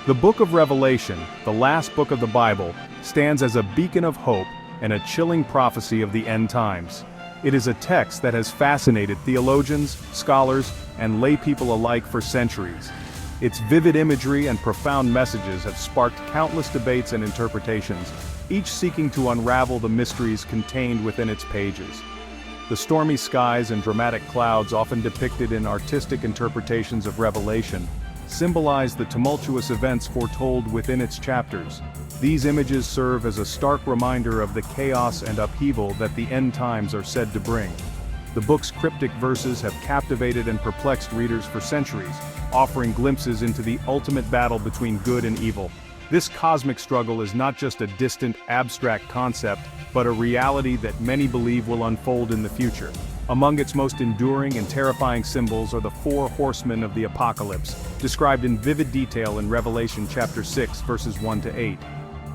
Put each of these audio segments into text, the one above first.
The book of Revelation, the last book of the Bible, stands as a beacon of hope and a chilling prophecy of the end times. It is a text that has fascinated theologians, scholars, and lay people alike for centuries. Its vivid imagery and profound messages have sparked countless debates and interpretations, each seeking to unravel the mysteries contained within its pages. The stormy skies and dramatic clouds often depicted in artistic interpretations of Revelation symbolize the tumultuous events foretold within its chapters. These images serve as a stark reminder of the chaos and upheaval that the end times are said to bring. The book's cryptic verses have captivated and perplexed readers for centuries, offering glimpses into the ultimate battle between good and evil. This cosmic struggle is not just a distant, abstract concept, but a reality that many believe will unfold in the future. Among its most enduring and terrifying symbols are the four horsemen of the apocalypse, described in vivid detail in Revelation chapter 6 verses 1 to 8.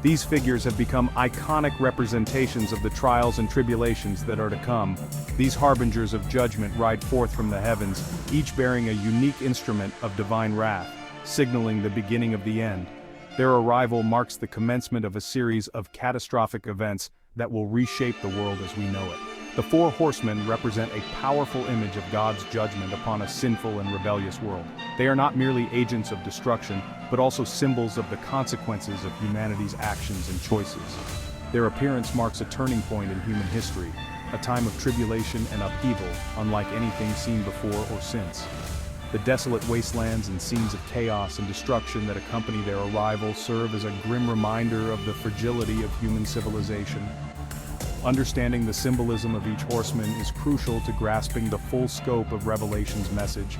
These figures have become iconic representations of the trials and tribulations that are to come. These harbingers of judgment ride forth from the heavens, each bearing a unique instrument of divine wrath, signaling the beginning of the end. Their arrival marks the commencement of a series of catastrophic events that will reshape the world as we know it. The four horsemen represent a powerful image of God's judgment upon a sinful and rebellious world. They are not merely agents of destruction, but also symbols of the consequences of humanity's actions and choices. Their appearance marks a turning point in human history, a time of tribulation and upheaval, unlike anything seen before or since. The desolate wastelands and scenes of chaos and destruction that accompany their arrival serve as a grim reminder of the fragility of human civilization. Understanding the symbolism of each horseman is crucial to grasping the full scope of Revelation's message.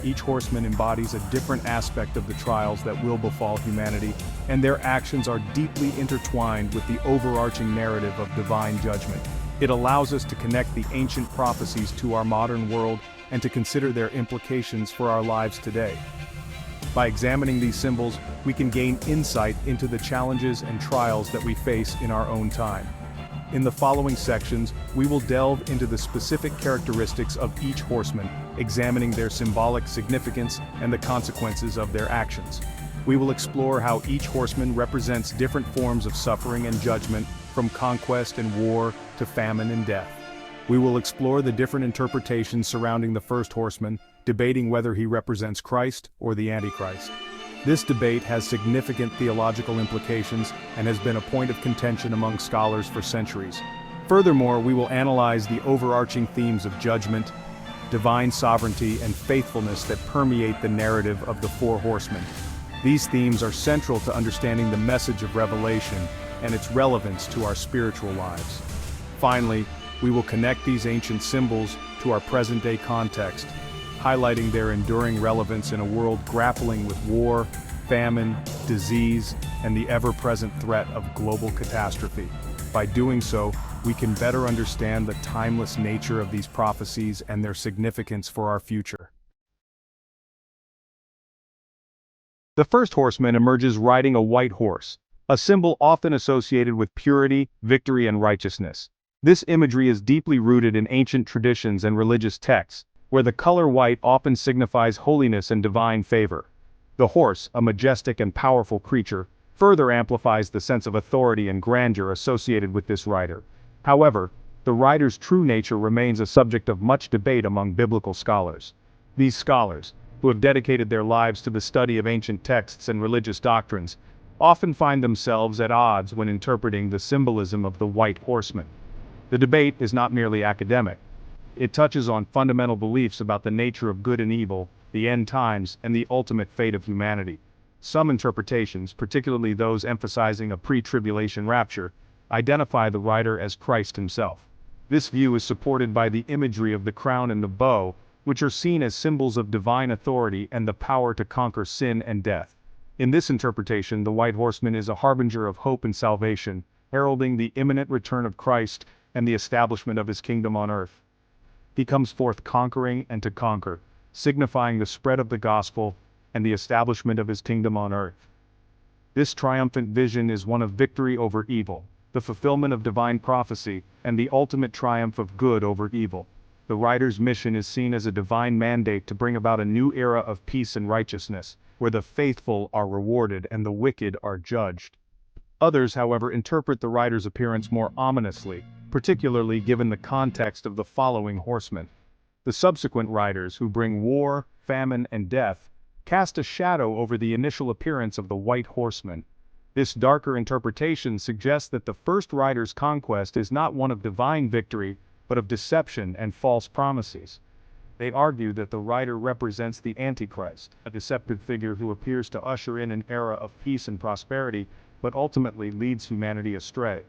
Each horseman embodies a different aspect of the trials that will befall humanity, and their actions are deeply intertwined with the overarching narrative of divine judgment. It allows us to connect the ancient prophecies to our modern world and to consider their implications for our lives today. By examining these symbols, we can gain insight into the challenges and trials that we face in our own time. In the following sections, we will delve into the specific characteristics of each horseman, examining their symbolic significance and the consequences of their actions. We will explore how each horseman represents different forms of suffering and judgment, from conquest and war to famine and death. We will explore the different interpretations surrounding the first horseman, debating whether he represents Christ or the Antichrist. This debate has significant theological implications and has been a point of contention among scholars for centuries. Furthermore, we will analyze the overarching themes of judgment, divine sovereignty, and faithfulness that permeate the narrative of the four horsemen. These themes are central to understanding the message of Revelation and its relevance to our spiritual lives. Finally, we will connect these ancient symbols to our present-day context, highlighting their enduring relevance in a world grappling with war, famine, disease, and the ever-present threat of global catastrophe. By doing so, we can better understand the timeless nature of these prophecies and their significance for our future. The first horseman emerges riding a white horse, a symbol often associated with purity, victory, and righteousness. This imagery is deeply rooted in ancient traditions and religious texts, where the color white often signifies holiness and divine favor. The horse, a majestic and powerful creature, further amplifies the sense of authority and grandeur associated with this rider. However, the rider's true nature remains a subject of much debate among biblical scholars. These scholars, who have dedicated their lives to the study of ancient texts and religious doctrines, often find themselves at odds when interpreting the symbolism of the white horseman. The debate is not merely academic. It touches on fundamental beliefs about the nature of good and evil, the end times, and the ultimate fate of humanity. Some interpretations, particularly those emphasizing a pre-tribulation rapture, identify the rider as Christ himself. This view is supported by the imagery of the crown and the bow, which are seen as symbols of divine authority and the power to conquer sin and death. In this interpretation, the white horseman is a harbinger of hope and salvation, heralding the imminent return of Christ and the establishment of his kingdom on earth. He comes forth conquering and to conquer, signifying the spread of the gospel and the establishment of his kingdom on earth. This triumphant vision is one of victory over evil, the fulfillment of divine prophecy, and the ultimate triumph of good over evil. The rider's mission is seen as a divine mandate to bring about a new era of peace and righteousness, where the faithful are rewarded and the wicked are judged. Others, however, interpret the rider's appearance more ominously, particularly given the context of the following horsemen. The subsequent riders, who bring war, famine, and death, cast a shadow over the initial appearance of the white horseman. This darker interpretation suggests that the first rider's conquest is not one of divine victory, but of deception and false promises. They argue that the rider represents the Antichrist, a deceptive figure who appears to usher in an era of peace and prosperity, but ultimately leads humanity astray.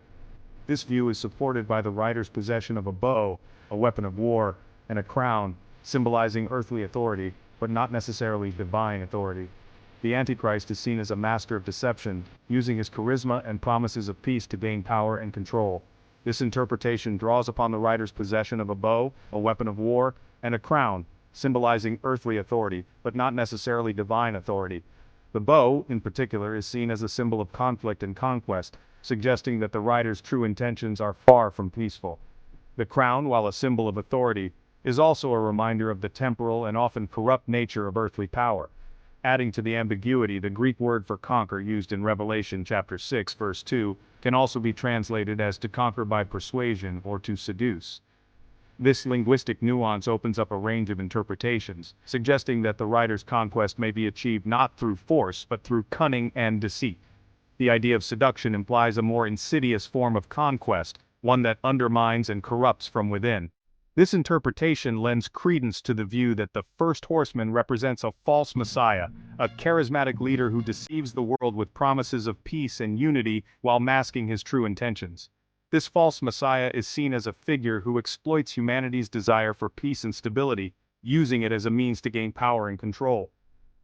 This view is supported by the rider's possession of a bow, a weapon of war, and a crown, symbolizing earthly authority, but not necessarily divine authority. The Antichrist is seen as a master of deception, using his charisma and promises of peace to gain power and control. This interpretation draws upon the rider's possession of a bow, a weapon of war, and a crown, symbolizing earthly authority, but not necessarily divine authority. The bow, in particular, is seen as a symbol of conflict and conquest, suggesting that the rider's true intentions are far from peaceful. The crown, while a symbol of authority, is also a reminder of the temporal and often corrupt nature of earthly power. Adding to the ambiguity, the Greek word for conquer used in Revelation chapter 6 verse 2 can also be translated as to conquer by persuasion or to seduce. This linguistic nuance opens up a range of interpretations, suggesting that the rider's conquest may be achieved not through force but through cunning and deceit. The idea of seduction implies a more insidious form of conquest, one that undermines and corrupts from within. This interpretation lends credence to the view that the first horseman represents a false messiah, a charismatic leader who deceives the world with promises of peace and unity while masking his true intentions. This false messiah is seen as a figure who exploits humanity's desire for peace and stability, using it as a means to gain power and control.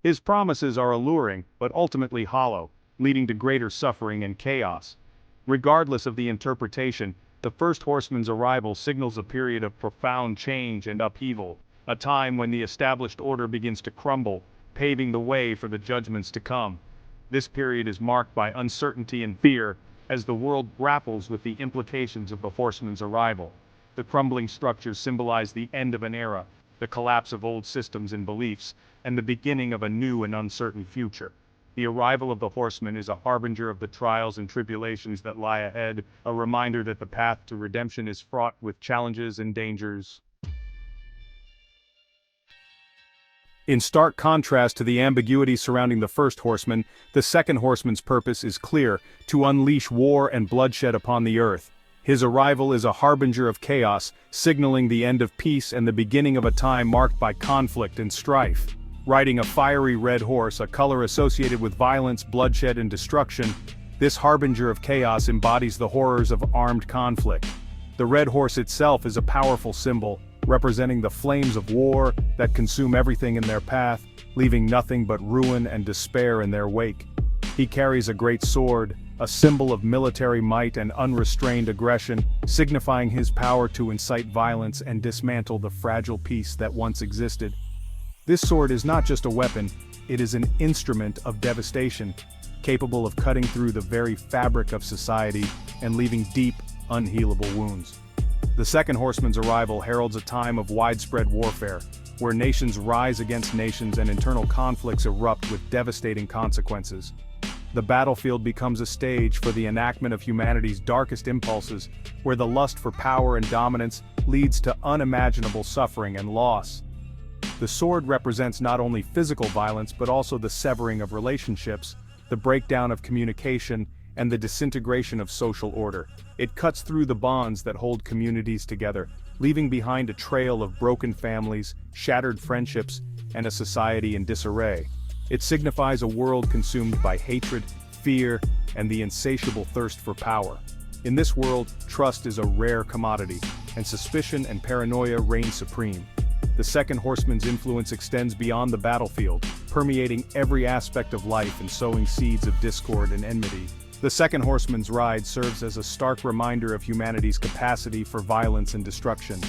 His promises are alluring, but ultimately hollow, leading to greater suffering and chaos. Regardless of the interpretation, the first horseman's arrival signals a period of profound change and upheaval, a time when the established order begins to crumble, paving the way for the judgments to come. This period is marked by uncertainty and fear, as the world grapples with the implications of the horseman's arrival. The crumbling structures symbolize the end of an era, the collapse of old systems and beliefs, and the beginning of a new and uncertain future. The arrival of the horseman is a harbinger of the trials and tribulations that lie ahead, a reminder that the path to redemption is fraught with challenges and dangers. In stark contrast to the ambiguity surrounding the first horseman, the second horseman's purpose is clear: to unleash war and bloodshed upon the earth. His arrival is a harbinger of chaos, signaling the end of peace and the beginning of a time marked by conflict and strife. Riding a fiery red horse, a color associated with violence, bloodshed, and destruction, this harbinger of chaos embodies the horrors of armed conflict. The red horse itself is a powerful symbol, representing the flames of war that consume everything in their path, leaving nothing but ruin and despair in their wake. He carries a great sword, a symbol of military might and unrestrained aggression, signifying his power to incite violence and dismantle the fragile peace that once existed. This sword is not just a weapon, it is an instrument of devastation, capable of cutting through the very fabric of society and leaving deep, unhealable wounds. The second horseman's arrival heralds a time of widespread warfare, where nations rise against nations and internal conflicts erupt with devastating consequences. The battlefield becomes a stage for the enactment of humanity's darkest impulses, where the lust for power and dominance leads to unimaginable suffering and loss. The sword represents not only physical violence but also the severing of relationships, the breakdown of communication, and the disintegration of social order. It cuts through the bonds that hold communities together, leaving behind a trail of broken families, shattered friendships, and a society in disarray. It signifies a world consumed by hatred, fear, and the insatiable thirst for power. In this world, trust is a rare commodity, and suspicion and paranoia reign supreme. The second horseman's influence extends beyond the battlefield, permeating every aspect of life and sowing seeds of discord and enmity. The second horseman's ride serves as a stark reminder of humanity's capacity for violence and destruction.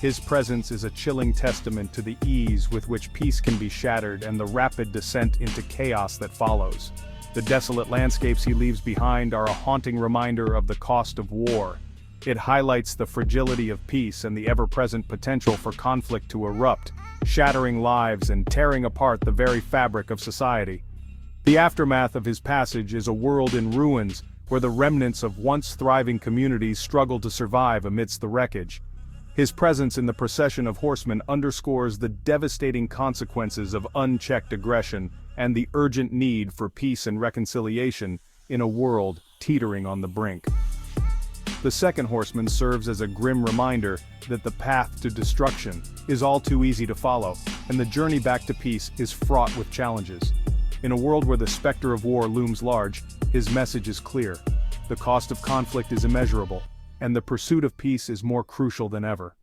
His presence is a chilling testament to the ease with which peace can be shattered and the rapid descent into chaos that follows. The desolate landscapes he leaves behind are a haunting reminder of the cost of war. It highlights the fragility of peace and the ever-present potential for conflict to erupt, shattering lives and tearing apart the very fabric of society. The aftermath of his passage is a world in ruins, where the remnants of once thriving communities struggle to survive amidst the wreckage. His presence in the procession of horsemen underscores the devastating consequences of unchecked aggression and the urgent need for peace and reconciliation in a world teetering on the brink. The second horseman serves as a grim reminder that the path to destruction is all too easy to follow, and the journey back to peace is fraught with challenges. In a world where the specter of war looms large, his message is clear. The cost of conflict is immeasurable, and the pursuit of peace is more crucial than ever.